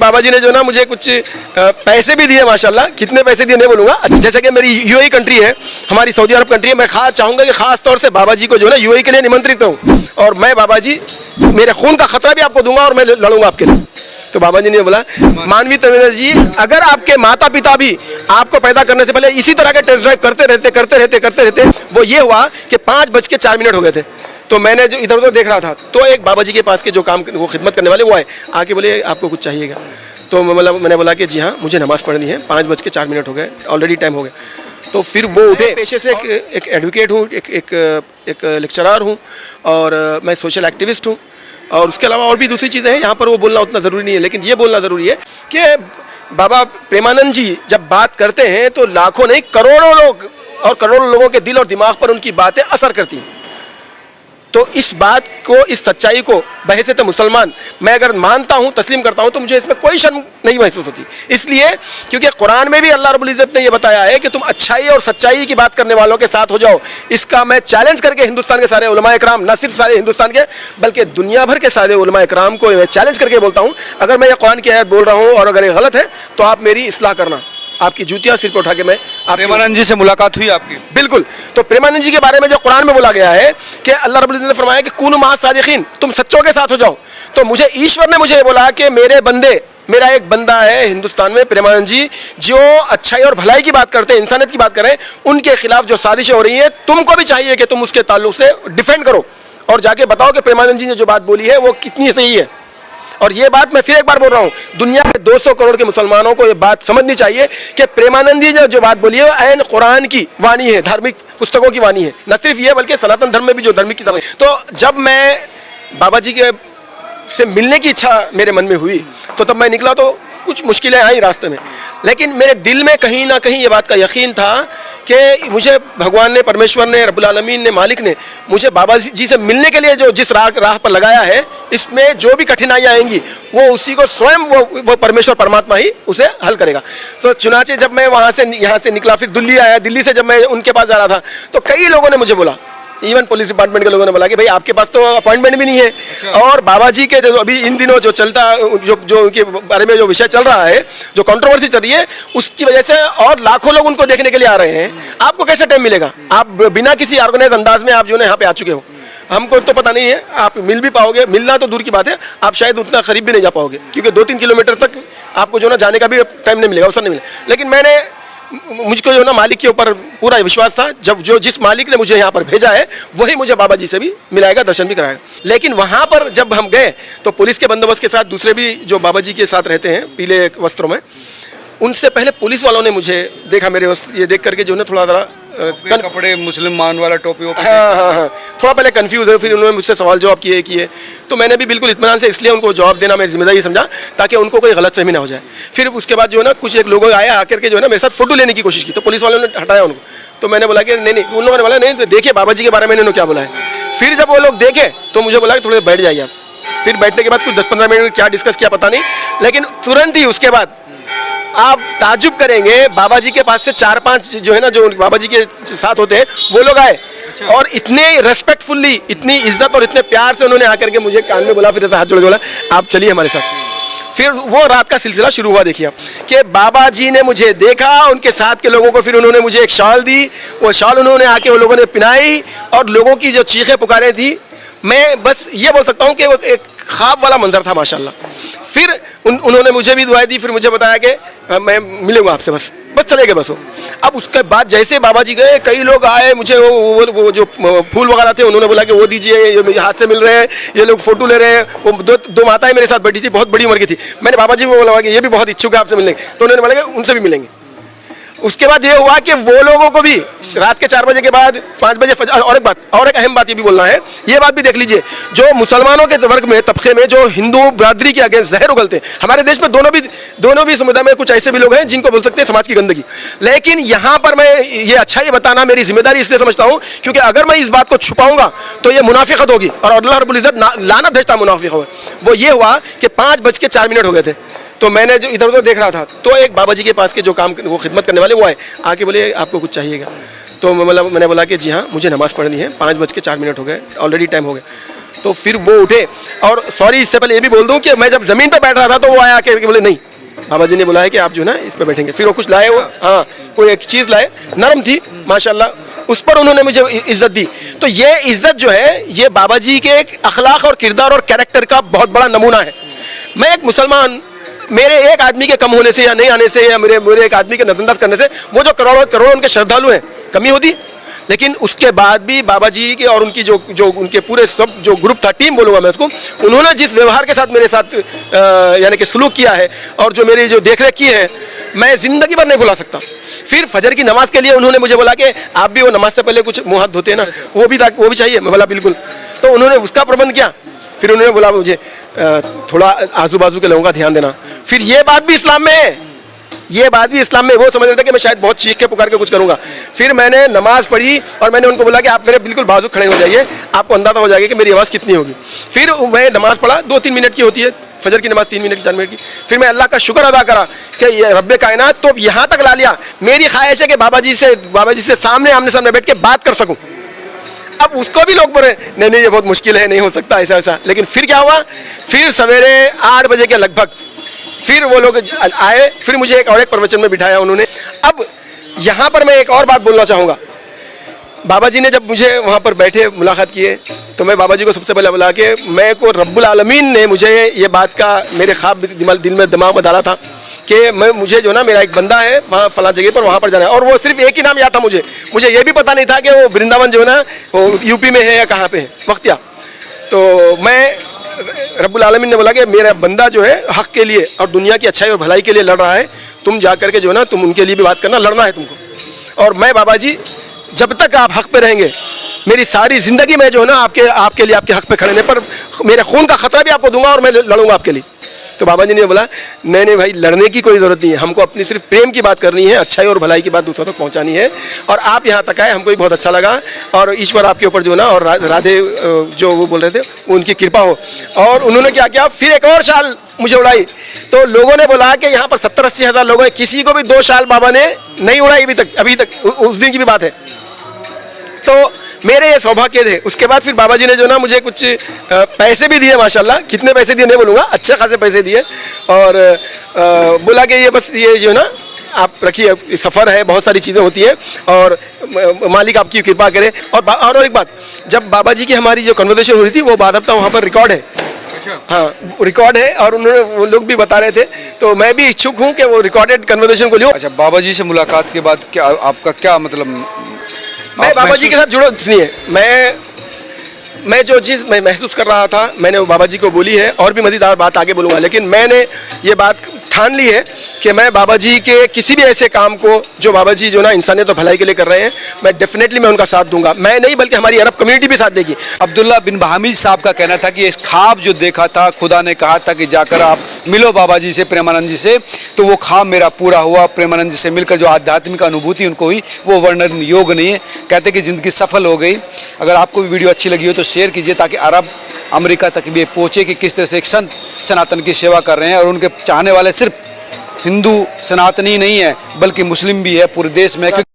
बाबा जी ने जो ना मुझे कुछ पैसे भी दिए माशाल्लाह। कितने पैसे दिए नहीं बोलूँगा। जैसे कि मेरी यूएई कंट्री है, हमारी सऊदी अरब कंट्री है, मैं चाहूँगा कि ख़ास तौर से बाबा जी को जो है ना यूएई के लिए निमंत्रित हूँ, और मैं बाबा जी मेरे खून का खतरा भी आपको दूंगा और मैं लड़ूंगा आपके लिए। तो बाबा जी ने बोला, मानवी तवेंद्र जी, अगर आपके माता पिता भी आपको पैदा करने से पहले इसी तरह के टेस्ट ड्राइव करते रहते, वो ये हुआ कि 5:04 हो गए थे। तो मैंने जो इधर उधर देख रहा था, तो एक बाबा जी के पास के जो काम वो खिदमत करने वाले वो आए, आके बोले आपको कुछ चाहिएगा। तो मैंने बोला कि जी हाँ, मुझे नमाज़ पढ़नी है, 5:04 हो गए, ऑलरेडी टाइम हो गया। तो फिर वो उठे। पेशे से एक एडवोकेट हूँ, एक लेक्चरर हूँ, और मैं सोशल एक्टिविस्ट हूँ, और उसके अलावा और भी दूसरी चीज़ें हैं। यहाँ पर वो बोलना उतना ज़रूरी नहीं है, लेकिन ये बोलना ज़रूरी है कि बाबा प्रेमानंद जी जब बात करते हैं तो लाखों नहीं करोड़ों लोग और करोड़ों लोगों के दिल और दिमाग पर उनकी बातें असर करती हैं। तो इस बात को, इस सच्चाई को बहैसियत मुसलमान मैं अगर मानता हूँ, तस्लीम करता हूँ, तो मुझे इसमें कोई शर्म नहीं महसूस होती। इसलिए क्योंकि कुरान में भी अल्लाह रब्बुल इज़्ज़त ने यह बताया है कि तुम अच्छाई और सच्चाई की बात करने वालों के साथ हो जाओ। इसका मैं चैलेंज करके हिंदुस्तान के सारे उलमा इकराम, न सिर्फ सारे हिंदुस्तान के बल्कि दुनिया भर के सारे उलमा इकराम को मैं चैलेंज करके बोलता हूँ, अगर मैं ये कुरान की आयत बोल रहा हूँ और अगर ये गलत है तो आप मेरी इस्लाह करना। आपकी जूतियां सिर पर उठा के मैं। प्रेमानंद जी से मुलाकात हुई आपकी? बिल्कुल। तो प्रेमानंद जी के बारे में जो कुरान में बोला गया है कि अल्लाह रब्बुल इज़्ज़त ने फरमाया कि कुनु माअ सादिकीन, तुम सच्चों के साथ हो जाओ। तो मुझे ईश्वर ने मुझे बोला कि मेरे बंदे, मेरा एक बंदा है हिंदुस्तान में प्रेमानंद जी, जो अच्छाई और भलाई की बात करते हैं, इंसानियत की बात करें, उनके खिलाफ जो साजिशें हो रही हैं, तुमको भी चाहिए कि तुम उसके ताल्लुक से डिफेंड करो और जाके बताओ कि प्रेमानंद जी ने जो बात बोली है वो कितनी सही है। और ये बात मैं फिर एक बार बोल रहा हूँ, दुनिया के 200 करोड़ के मुसलमानों को ये बात समझनी चाहिए कि प्रेमानंद जी ने जो बात बोली है वो ऐन कुरान की वाणी है, धार्मिक पुस्तकों की वाणी है। न सिर्फ ये बल्कि सनातन धर्म में भी जो धार्मिक किताबें। तो जब मैं बाबा जी के से मिलने की इच्छा मेरे मन में हुई तो तब मैं निकला, तो कुछ मुश्किलें आई रास्ते में, लेकिन मेरे दिल में कहीं ना कहीं ये बात का यकीन था कि मुझे भगवान ने, परमेश्वर ने, रब्बुल आलमीन ने, मालिक ने मुझे बाबा जी से मिलने के लिए जो जिस राह पर लगाया है, इसमें जो भी कठिनाइयाँ आएंगी वो उसी को स्वयं वो परमेश्वर परमात्मा ही उसे हल करेगा। तो चुनाचे जब मैं यहाँ से निकला, फिर दिल्ली आया, दिल्ली से जब मैं उनके पास जा रहा था तो कई लोगों ने मुझे बोला, इवन पुलिस डिपार्टमेंट के लोगों ने बोला कि भाई आपके पास तो अपॉइंटमेंट भी नहीं है। अच्छा। और बाबा जी के जो अभी इन दिनों जो चलता, जो उनके बारे में जो विषय चल रहा है, जो कंट्रोवर्सी चल रही है, उसकी वजह से और लाखों लोग उनको देखने के लिए आ रहे हैं। आपको कैसे टाइम मिलेगा? आप बिना किसी ऑर्गेनाइज अंदाज में आप जो है यहाँ पे आ चुके हो। हमको तो पता नहीं है आप मिल भी पाओगे, मिलना तो दूर की बात है, आप शायद उतना करीब भी नहीं जा पाओगे, क्योंकि 2-3 किलोमीटर तक आपको जो ना जाने का भी टाइम नहीं मिलेगा, अवसर नहीं मिलेगा। लेकिन मुझको जो ना मालिक के ऊपर पूरा विश्वास था, जिस मालिक ने मुझे यहाँ पर भेजा है वही मुझे बाबा जी से भी मिलाएगा, दर्शन भी कराएगा। लेकिन वहाँ पर जब हम गए तो पुलिस के बंदोबस्त के साथ दूसरे भी जो बाबा जी के साथ रहते हैं पीले वस्त्रों में, उनसे पहले पुलिस वालों ने मुझे देखा, मेरे ये देख करके जो है थोड़ा ज़रा कपड़े मुसलमान वाला टोपी। हाँ, थोड़ा पहले कंफ्यूज है, फिर उन्होंने मुझसे सवाल जवाब किए। तो मैंने भी बिल्कुल इत्मीनान से इसलिए उनको जवाब देना मेरी जिम्मेदारी समझा ताकि उनको कोई गलतफहमी ना हो जाए। फिर उसके बाद जो है ना कुछ एक लोग आए, आकर के जो है ना मेरे साथ फोटो लेने की कोशिश की, तो पुलिस वालों ने हटाया उनको। तो मैंने बोला कि नहीं, उन लोगों ने बोला नहीं, तो देखिए बाबा जी के बारे में इन्होंने क्या बोला है। फिर जब वो लोग देखे तो मुझे बोला कि थोड़ी देर बैठ जाइए आप। फिर बैठने के बाद कुछ 10-15 मिनट क्या डिस्कस किया पता नहीं, लेकिन तुरंत ही उसके बाद आप ताजुब करेंगे, बाबा जी के पास से 4-5 जो है ना, जो बाबा जी के साथ होते हैं, वो लोग आए। अच्छा। और इतने रेस्पेक्टफुल्ली, इतनी इज्जत और इतने प्यार से उन्होंने आकर के मुझे कान में बोला, फिर ऐसा हाथ जोड़ के बोला आप चलिए हमारे साथ। फिर वो रात का सिलसिला शुरू हुआ। देखिए कि बाबा जी ने मुझे देखा, उनके साथ के लोगों को फिर उन्होंने मुझे एक शॉल दी, वो शॉल उन्होंने आके वो लोगों ने पिनाई, और लोगों की जो चीखें पुकारें थी, मैं बस ये बोल सकता हूँ कि वो एक ख्वाब वाला मंजर था माशाल्लाह। फिर उन्होंने मुझे भी दुआएं दी, फिर मुझे बताया कि मैं मिलूंगा आपसे, बस चले गए बस वो। अब उसके बाद जैसे बाबा जी गए, कई लोग आए, मुझे वो जो फूल वगैरह थे उन्होंने बोला कि वो दीजिए, ये हाथ से मिल रहे हैं, ये लोग फोटो ले रहे हैं। वो दो माताएं मेरे साथ बैठी थी, बहुत बड़ी उम्र की थी। मैंने बाबा जी को बोला कि ये भी बहुत इच्छुक है आपसे मिलने, तो उन्होंने बोला कि उनसे भी मिलेंगे। उसके बाद ये हुआ कि वो लोगों को भी रात के 4 बजे के बाद 5 बजे और एक अहम बात ये भी बोलना है, ये बात भी देख लीजिए, जो मुसलमानों के वर्ग में, तबके में, जो हिंदू बरादरी के अगेंस्ट जहर उगलते हैं, हमारे देश में दोनों भी समुदाय में कुछ ऐसे भी लोग हैं जिनको बोल सकते हैं समाज की गंदगी। लेकिन यहाँ पर मैं ये अच्छा ही बताना मेरी जिम्मेदारी इसलिए समझता हूँ क्योंकि अगर मैं इस बात को छुपाऊंगा तो ये मुनाफिकत होगी, और अल्लाह रब्बुल इज़्ज़त लानत भेजता मुनाफिक हो। वो ये हुआ कि 5:04 हो गए थे। तो मैंने जो इधर उधर देख रहा था तो एक बाबा जी के पास के जो काम वो खिदमत करने वाले वो आए, आके बोले आपको कुछ चाहिएगा। तो मतलब मैंने बोला कि जी हाँ मुझे नमाज़ पढ़नी है, 5:04 हो गए, ऑलरेडी टाइम हो गया। तो फिर वो उठे, और सॉरी इससे पहले ये भी बोल दूँ कि मैं जब ज़मीन पर बैठ रहा था तो वो आया के बोले नहीं, बाबा जी ने बुलाया कि आप जो ना इस पर बैठेंगे। फिर वो कुछ लाए, वो हाँ कोई एक चीज़ लाए, नरम थी माशाल्लाह, उस पर उन्होंने मुझे इज्जत दी। तो ये इज्जत जो है ये बाबा जी के एक अखलाक और किरदार और कैरेक्टर का बहुत बड़ा नमूना है। मैं एक मुसलमान, मेरे एक आदमी के कम होने से या नहीं आने से या मेरे एक आदमी के नजरअंदाज करने से वो जो करोड़ों करोड़ों उनके श्रद्धालु हैं कमी होती, लेकिन उसके बाद भी बाबा जी के और उनकी जो उनके पूरे सब जो ग्रुप था, टीम बोलूँगा मैं उसको, उन्होंने जिस व्यवहार के साथ मेरे साथ यानी कि सलूक किया है और जो मेरी जो देखरेख की है, मैं ज़िंदगी भर नहीं भुला सकता। फिर फजर की नमाज के लिए उन्होंने मुझे बोला कि आप भी वो नमाज से पहले कुछ मुँह हाथ धोते हैं ना, वो भी चाहिए। मैं बोला बिल्कुल। तो उन्होंने उसका प्रबंध किया। फिर उन्होंने बोला मुझे थोड़ा आजू बाजू के लोगों का ध्यान देना। फिर ये बात भी इस्लाम में है, ये बात भी इस्लाम में, वो समझ रहे थे कि मैं शायद बहुत चीख के पुकार के कुछ करूंगा। फिर मैंने नमाज पढ़ी और मैंने उनको बोला कि आप मेरे बिल्कुल बाजू खड़े हो जाइए, आपको अंदाजा हो जाएगा कि मेरी आवाज़ कितनी होगी। फिर मैं नमाज पढ़ा, 2-3 मिनट की होती है फजर की नमाज, 3 मिनट की 4 मिनट की। फिर मैं अल्लाह का शुक्र अदा करा कि ये रब्बे कायनात तो यहाँ तक ला लिया, मेरी ख्वाहिश है कि बाबा जी से सामने आमने सामने बैठ के बात कर सकूँ। अब उसको भी लोग बोले नहीं ये बहुत मुश्किल है, नहीं हो सकता ऐसा ऐसा। लेकिन फिर क्या हुआ, फिर सवेरे 8 बजे के लगभग फिर वो लोग आए, फिर मुझे एक प्रवचन में बिठाया उन्होंने। अब यहाँ पर मैं एक और बात बोलना चाहूँगा। बाबा जी ने जब मुझे वहाँ पर बैठे मुलाकात किए तो मैं बाबा जी को सबसे पहले बोला कि मैं को रब्बुल आलमीन ने मुझे ये बात का मेरे ख्वाब दिमाग में डाला था कि मुझे जो ना मेरा एक बंदा है वहाँ फला जगह पर, वहाँ पर जाना है। और वो सिर्फ एक ही नाम याद था मुझे ये भी पता नहीं था कि वो वृंदावन जो है ना वो यूपी में है या कहाँ पे है, वक्तिया। तो मैं रब्बुल आलमीन ने बोला कि मेरा बंदा जो है हक के लिए और दुनिया की अच्छाई और भलाई के लिए लड़ रहा है, तुम जा करके जो है ना तुम उनके लिए भी बात करना, लड़ना है तुमको। और मैं बाबा जी जब तक आप हक पे रहेंगे, मेरी सारी ज़िंदगी में जो है ना आपके लिए, आपके हक पे खड़े पर मेरे खून का खतरा भी आपको दूंगा और मैं लड़ूंगा आपके लिए। तो बाबा जी ने बोला नहीं भाई, लड़ने की कोई ज़रूरत नहीं है, हमको अपनी सिर्फ प्रेम की बात करनी है, अच्छाई और भलाई की बात दूसरों तक पहुंचानी है। और आप यहाँ तक आए, हमको भी बहुत अच्छा लगा। और ईश्वर आपके ऊपर जो ना और राधे जो वो बोल रहे थे उनकी कृपा हो। और उन्होंने क्या किया, फिर एक और शाल मुझे उड़ाई। तो लोगों ने बोला कि यहाँ पर 70-80 हज़ार लोग हैं, किसी को भी 2 शाल बाबा ने नहीं उड़ाई अभी तक, उस दिन की भी बात है। तो मेरे ये सौभाग्य थे। उसके बाद फिर बाबा जी ने जो ना मुझे कुछ पैसे भी दिए, माशाल्लाह। कितने पैसे दिए नहीं बोलूँगा, अच्छे खासे पैसे दिए। और बोला कि ये बस ये जो है ना आप रखिए, सफ़र है, बहुत सारी चीज़ें होती हैं और मालिक आपकी कृपा करे। और एक बात, जब बाबा जी की हमारी जो कन्वर्सेशन हो रही थी वो बादबता वहाँ पर रिकॉर्ड है। हाँ रिकॉर्ड है और वो लोग भी बता रहे थे। तो मैं भी इच्छुक हूँ कि वो रिकॉर्डेड कन्वर्सेशन को लूँ। अच्छा, बाबा जी से मुलाकात के बाद क्या आपका क्या मतलब, मैं बाबा जी के साथ जुड़ा, सुनिए, मैं जो चीज़ मैं महसूस कर रहा था मैंने वो बाबा जी को बोली है, और भी मज़ीद बात आगे बोलूँगा। लेकिन मैंने ये बात ठान ली है कि मैं बाबा जी के किसी भी ऐसे काम को जो बाबा जी जो ना इंसानियत और भलाई के लिए कर रहे हैं, मैं डेफिनेटली मैं उनका साथ दूंगा। मैं नहीं बल्कि हमारी अरब कम्युनिटी भी साथ देगी। अब्दुल्ला बिन बहामिद साहब का कहना था कि इस ख्वाब जो देखा था, खुदा ने कहा था कि जाकर आप मिलो बाबा जी से, प्रेमानंद जी से, तो वो ख्वाब मेरा पूरा हुआ। प्रेमानंद जी से मिलकर जो आध्यात्मिक अनुभूति उनको हुई वो वर्णन योग नहीं है। कहते कि ज़िंदगी सफल हो गई। अगर आपको भी वीडियो अच्छी लगी हो तो शेयर कीजिए ताकि अरब अमेरिका तक भी पहुँचे कि किस तरह से एक संत सनातन की सेवा कर रहे हैं। और उनके चाहने वाले सिर्फ हिंदू सनातनी नहीं है बल्कि मुस्लिम भी है पूरे देश में।